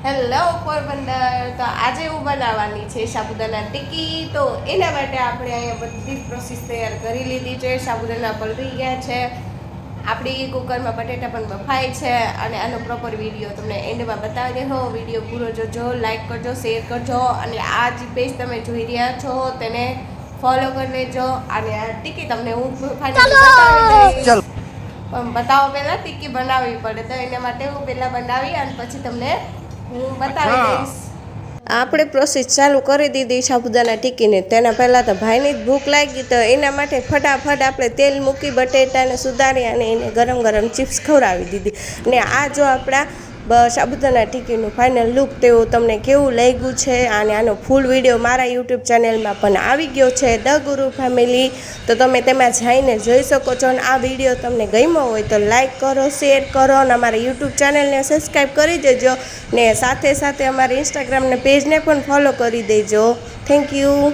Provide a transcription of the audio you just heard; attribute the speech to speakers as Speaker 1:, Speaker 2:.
Speaker 1: Hello Porbandar, તો આજે હું બનાવવાની છે સાબુદાના ટિક્કી. તો એના માટે આપણે અહીંયા બધી પ્રોસેસ તૈયાર કરી લીધી છે. સાબુદાના પલળી ગયા છે, આપણી કુકરમાં બટેટા પણ બફાય છે અને આનો પ્રોપર વિડીયો તમને એન્ડમાં બતાવી દેહો. વિડીયો પૂરો જોજો, લાઈક કરજો, શેર કરજો અને આ જે પેજ તમે જોઈ રહ્યા છો તેને ફોલો કરી લેજો. અને આ ટિક્કી તમને હું ફાઇનલી બતાવી દઈશ. પણ બતાવો પહેલાં ટિક્કી બનાવવી પડે, તો એના માટે હું પહેલાં બનાવી અને પછી તમને હું બતાવી દઈશ. આપણે પ્રોસેસ ચાલુ કરી દીધી સાબુદાના ટિક્કીને. તેના પહેલાં તો ભાઈની જ ભૂખ લાગી, તો એના માટે ફટાફટ આપણે તેલ મૂકી બટેટાને સુધારી અને એને ગરમ ગરમ ચિપ્સ ખવડાવી દીધી. ને આ જો આપણા સાબુદાના ટિક્કીનું ફાઇનલ લુક તેવું તમને કેવું લાગ્યું છે. અને આનો ફૂલ વિડીયો મારા યુટ્યુબ ચેનલમાં પણ આવી ગયો છે, ધ ગુરુ ફેમિલી. તો તમે તેમાં જઈને જોઈ શકો છો. અને આ વિડીયો તમને ગમ્યો હોય તો લાઈક કરો, શેર કરો અને અમારા યુટ્યુબ ચેનલને સબસ્ક્રાઈબ કરી દેજો. ને સાથે સાથે અમારી ઇન્સ્ટાગ્રામને પેજને પણ ફોલો કરી દેજો. Thank you.